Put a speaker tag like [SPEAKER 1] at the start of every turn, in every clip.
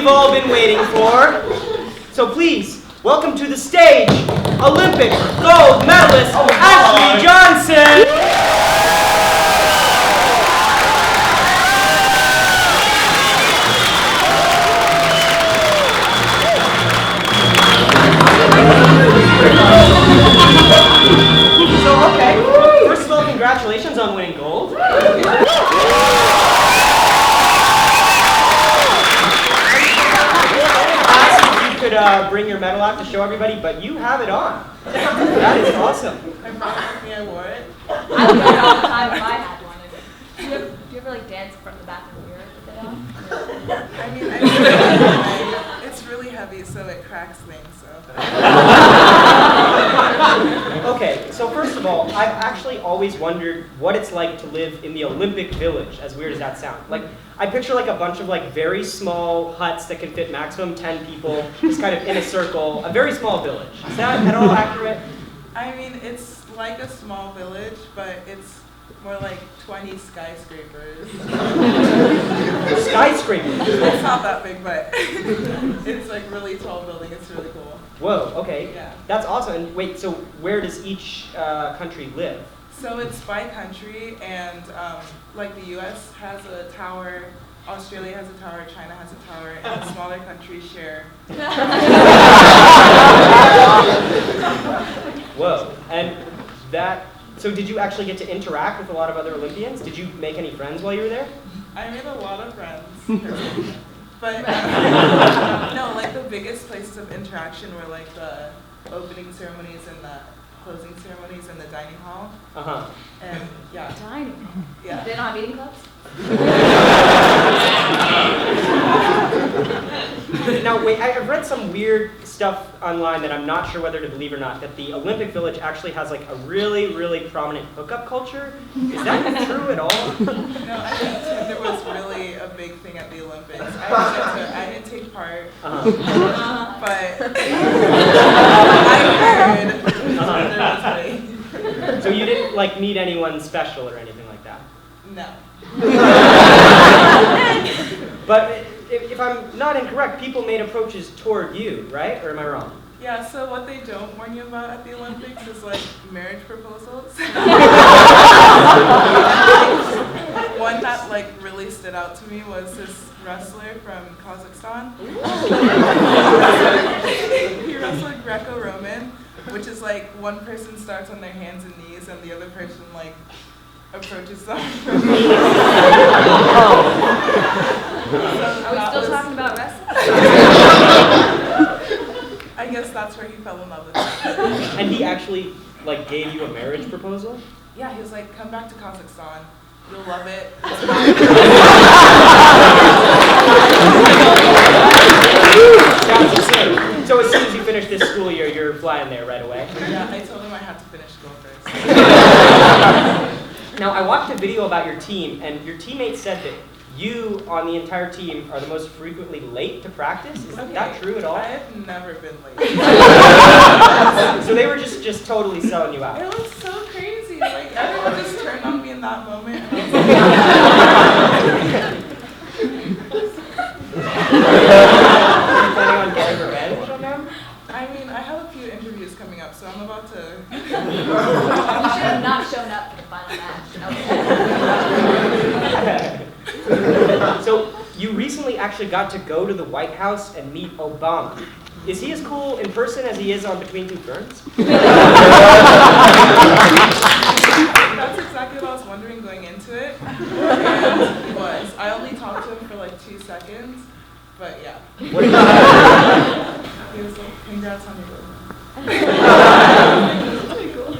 [SPEAKER 1] we've all been waiting for. So please, welcome to the stage, Olympic gold medalist, Ashleigh Johnson. So, okay, first of all, congratulations on winning gold. Bring your medal out to show everybody, but you have it on. That is awesome.
[SPEAKER 2] My mom asked me I wore it.
[SPEAKER 3] I would wear it all the time if I had one. Do you ever like dance from the back of the mirror with it on?
[SPEAKER 2] I mean, it's really heavy, so it cracks things. So.
[SPEAKER 1] Okay, so first of all, I've actually always wondered what it's like to live in the Olympic Village, as weird as that sounds. Like, I picture like a bunch of like very small huts that can fit maximum 10 people, just kind of in a circle, a very small village. Is that at all accurate?
[SPEAKER 2] I mean, it's like a small village, but it's more like 20 skyscrapers.
[SPEAKER 1] Skyscrapers?
[SPEAKER 2] It's not that big, but it's like really tall building. It's really cool.
[SPEAKER 1] Whoa, okay.
[SPEAKER 2] Yeah.
[SPEAKER 1] That's awesome. And wait, so where does each country live?
[SPEAKER 2] So it's by country, and like the U.S. has a tower, Australia has a tower, China has a tower, and the smaller countries share.
[SPEAKER 1] Whoa, and that, so did you actually get to interact with a lot of other Olympians? Did you make any friends while you were there?
[SPEAKER 2] I made a lot of friends. But no, like the biggest places of interaction were like the opening ceremonies and the closing ceremonies in the dining hall.
[SPEAKER 1] Uh-huh.
[SPEAKER 2] And yeah.
[SPEAKER 3] Dining hall?
[SPEAKER 2] Yeah.
[SPEAKER 3] They don't have eating clubs?
[SPEAKER 1] Now wait, I've read some weird stuff online that I'm not sure whether to believe or not, that the Olympic Village actually has like a really, really prominent hookup culture. Is that true at all?
[SPEAKER 2] No, I think Tinder was really a big thing at the Olympics. I didn't take part, but I heard Tinder was big.
[SPEAKER 1] So you didn't like meet anyone special or anything like that?
[SPEAKER 2] No.
[SPEAKER 1] But if I'm not incorrect, people made approaches toward you, right? Or am I wrong?
[SPEAKER 2] Yeah, so what they don't warn you about at the Olympics is like marriage proposals. One that like really stood out to me was this wrestler from Kazakhstan. He wrestled Greco-Roman, which is like one person starts on their hands and knees and the other person like approaches them.
[SPEAKER 3] Are we still talking about wrestling?
[SPEAKER 2] I guess that's where he fell in love with me.
[SPEAKER 1] And he actually like gave you a marriage proposal?
[SPEAKER 2] Yeah, he was like, come back to Kazakhstan. You'll love it.
[SPEAKER 1] So as soon as you finish this school year, you're flying there right away?
[SPEAKER 2] Yeah, I told him I had to finish school first.
[SPEAKER 1] Now, I watched a video about your team, and your teammates said that you, on the entire team, are the most frequently late to practice. Is that true at all?
[SPEAKER 2] I have never been late.
[SPEAKER 1] So they were just totally selling you out.
[SPEAKER 2] It was so crazy. Like, everyone just turned on me in that moment. And I was
[SPEAKER 1] Planning on getting revenge on them?
[SPEAKER 2] I mean, I have a few interviews coming up, so I'm about to...
[SPEAKER 3] You should have not shown up for the final match.
[SPEAKER 1] So you recently actually got to go to the White House and meet Obama. Is he as cool in person as he is on Between Two Ferns?
[SPEAKER 2] That's exactly what I was wondering going into it. And he was. I only talked to him for like 2 seconds, but yeah.
[SPEAKER 1] What did
[SPEAKER 2] He was like, congrats on your book.
[SPEAKER 1] So he's pretty cool,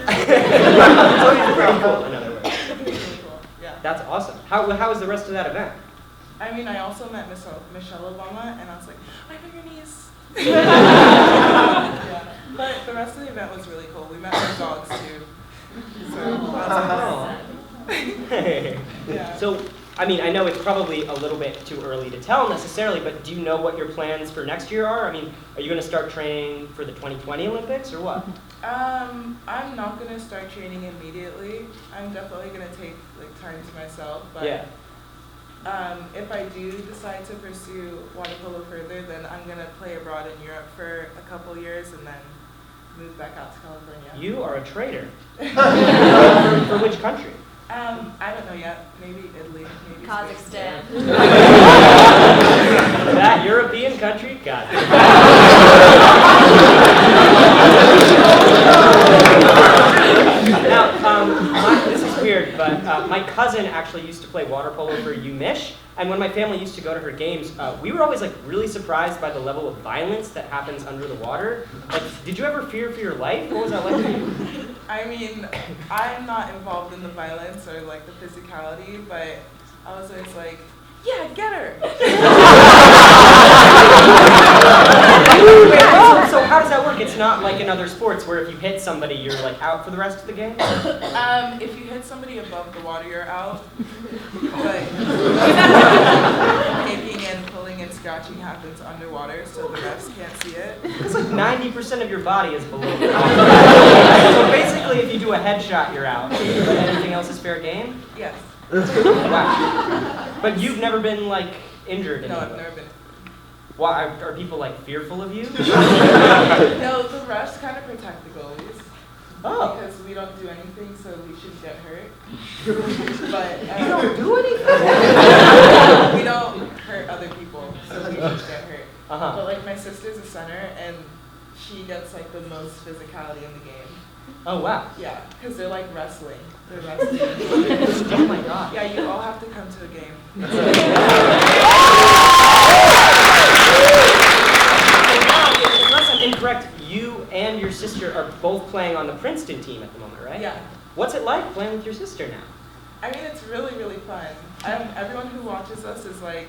[SPEAKER 1] in other words.
[SPEAKER 2] Really cool. Yeah.
[SPEAKER 1] That's awesome. How was the rest of that event?
[SPEAKER 2] I mean, I also met Michelle Obama, and I was like, I'm on your knees. Yeah. But the rest of the event was really cool. We met our dogs too. So yeah.
[SPEAKER 1] So, I mean, I know it's probably a little bit too early to tell necessarily, but do you know what your plans for next year are? I mean, are you going to start training for the 2020 Olympics or what?
[SPEAKER 2] I'm not going to start training immediately. I'm definitely going to take like time to myself, but
[SPEAKER 1] yeah.
[SPEAKER 2] If I do decide to pursue water polo further, then I'm going to play abroad in Europe for a couple years and then move back out to California.
[SPEAKER 1] You are a traitor. For which country?
[SPEAKER 2] I don't know yet. Maybe Italy, maybe
[SPEAKER 3] Kazakhstan.
[SPEAKER 1] That European country? Got it. Now, this is weird, but my cousin actually used to play water polo for UMich, and when my family used to go to her games, we were always like really surprised by the level of violence that happens under the water. Like, did you ever fear for your life? What was that like for you?
[SPEAKER 2] I mean, I'm not involved in the violence or like the physicality, but I was always like, yeah, get her.
[SPEAKER 1] So how does that work? It's not like in other sports where if you hit somebody, you're like out for the rest of the game?
[SPEAKER 2] If you hit somebody above the water, you're out. But kicking and pulling and scratching happens underwater, so the refs can't see it.
[SPEAKER 1] It's like 90% of your body is below the water. So basically, if you do a headshot, you're out. But anything else is fair game?
[SPEAKER 2] Yes.
[SPEAKER 1] Wow. But you've never been like injured?
[SPEAKER 2] No, I've never been.
[SPEAKER 1] Why are people like fearful of you?
[SPEAKER 2] No, the refs kind of protect the goalies.
[SPEAKER 1] Oh.
[SPEAKER 2] Because we don't do anything, so we should get hurt. But
[SPEAKER 1] You don't do anything?
[SPEAKER 2] we don't hurt other people, so we should get hurt.
[SPEAKER 1] Uh-huh.
[SPEAKER 2] But like my sister's a center, and she gets like the most physicality in the game.
[SPEAKER 1] Oh, wow.
[SPEAKER 2] Yeah, because they're like wrestling. They're wrestling.
[SPEAKER 1] Oh my god.
[SPEAKER 2] Yeah, you all have to come to a game.
[SPEAKER 1] Unless I'm incorrect, you and your sister are both playing on the Princeton team at the moment, right?
[SPEAKER 2] Yeah.
[SPEAKER 1] What's it like playing with your sister now?
[SPEAKER 2] I mean, it's really, really fun. Everyone who watches us is like,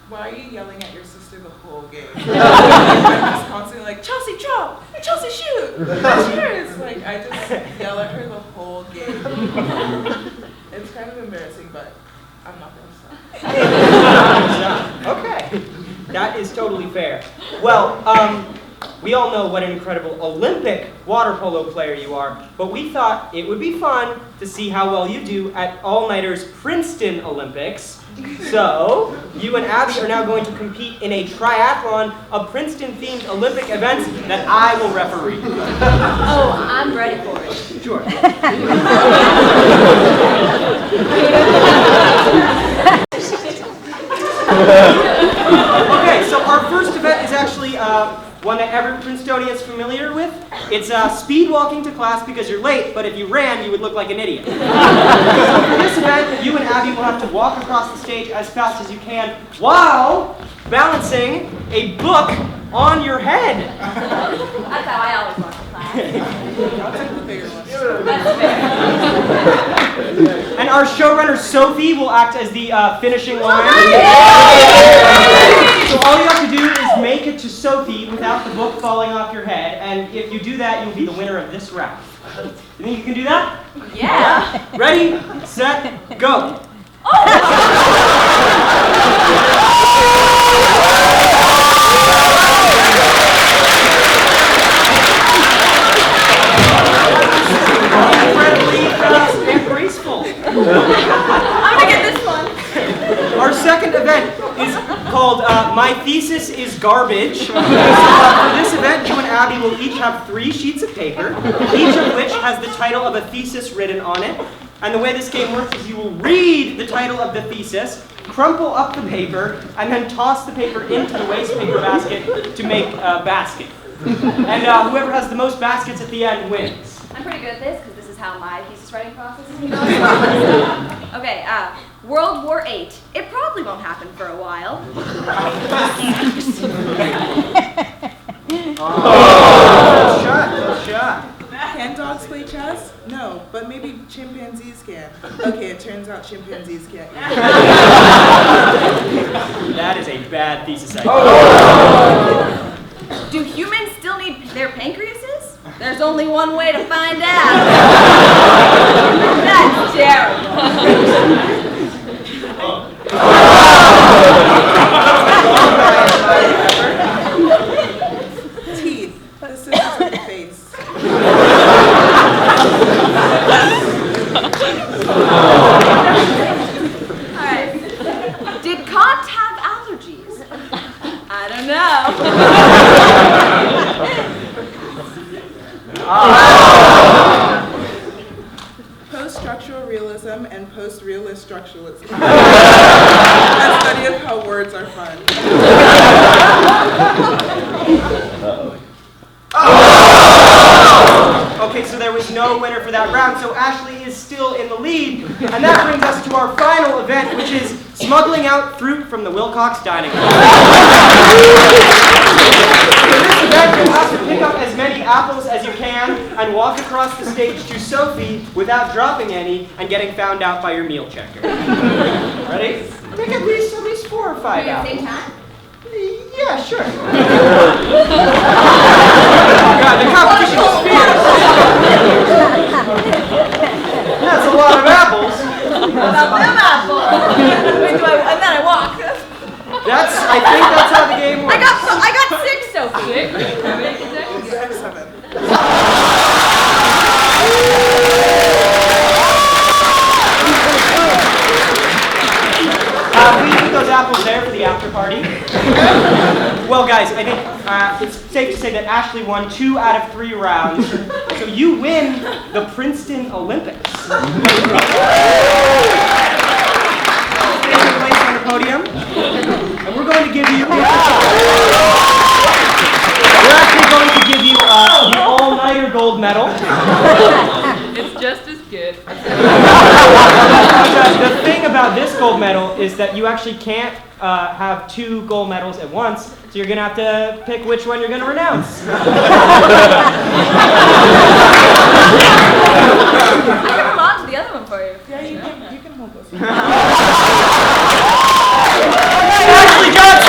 [SPEAKER 2] why are you yelling at your sister the whole game? I'm just constantly like, Chelsea, drop! Chelsea, shoot! That's yours! Like, I just yell at her the whole game. It's kind of embarrassing, but I'm not going to stop.
[SPEAKER 1] Okay. That is totally fair. Well, we all know what an incredible Olympic water polo player you are, but we thought it would be fun to see how well you do at All-Nighters Princeton Olympics. So, you and Abby are now going to compete in a triathlon of Princeton-themed Olympic events that I will referee.
[SPEAKER 3] Oh, I'm ready for it.
[SPEAKER 1] Sure. Okay, so our first event is actually one that every Princetonian is familiar with. It's speed walking to class because you're late, but if you ran, you would look like an idiot. So for this event, you and Abby will have to walk across the stage as fast as you can while balancing a book on your head.
[SPEAKER 3] That's how I always walk to class.
[SPEAKER 2] I'll take the bigger one.
[SPEAKER 3] That's fair.
[SPEAKER 1] And our showrunner, Sophie, will act as the finishing line. So all you have to do is make it to Sophie without the book falling off your head, and if you do that, you'll be the winner of this round. You think you can do that?
[SPEAKER 3] Yeah.
[SPEAKER 1] Ready, set, go. Incredibly fast and graceful.
[SPEAKER 3] I'm gonna get this one.
[SPEAKER 1] Our second event is called My Thesis is Garbage. So, for this event, you and Abby will each have 3 sheets of paper, each of which has the title of a thesis written on it. And the way this game works is you will read the title of the thesis, crumple up the paper, and then toss the paper into the waste paper basket to make a basket. And whoever has the most baskets at the end wins.
[SPEAKER 3] I'm pretty good at this because this is how my thesis writing process is going. Okay, World War VIII. It probably won't happen for a while.
[SPEAKER 1] Oh, shot, shot.
[SPEAKER 2] Can dogs play chess? No, but maybe chimpanzees can. Okay, it turns out chimpanzees can't.
[SPEAKER 1] That is a bad thesis idea.
[SPEAKER 3] Do humans still need their pancreases? There's only one way to find out. That's terrible.
[SPEAKER 2] Teeth. This is the face.
[SPEAKER 3] Alright. I don't know.
[SPEAKER 2] Post-structural realism and post-realist structuralism. A study of how words are fun.
[SPEAKER 1] Okay, so there was no winner for that round, so Ashleigh is still in the lead. And that brings us to our final event, which is smuggling out fruit from the Wilcox dining hall. For this event, you'll have to pick up as many apples as you can and walk across the stage to Sophie without dropping any and getting found out by your meal checker. Ready? Pick at least 4 or 5
[SPEAKER 3] At the
[SPEAKER 1] apples.
[SPEAKER 3] same time?
[SPEAKER 1] Yeah, sure. Oh God, the competition is fierce. That's a lot of apples.
[SPEAKER 3] What about them apples? Wait, and then I walk.
[SPEAKER 1] I think that's how the game works.
[SPEAKER 3] I got 6, Sophie.
[SPEAKER 2] 7.
[SPEAKER 1] We put those apples there for the after party. Well, guys, I think it's safe to say that Ashleigh won 2 out of 3 rounds, so you win the Princeton Olympics. Take your place on the podium, and we're going to give you. We're actually going to give you the all-nighter gold medal.
[SPEAKER 4] It's just as good.
[SPEAKER 1] The thing about this gold medal is that you actually can't have 2 gold medals at once, so you're going to have to pick which one you're going to renounce.
[SPEAKER 3] I can hold on to the other one for you.
[SPEAKER 2] Yeah, you can hold this.
[SPEAKER 1] Ashley Johnson!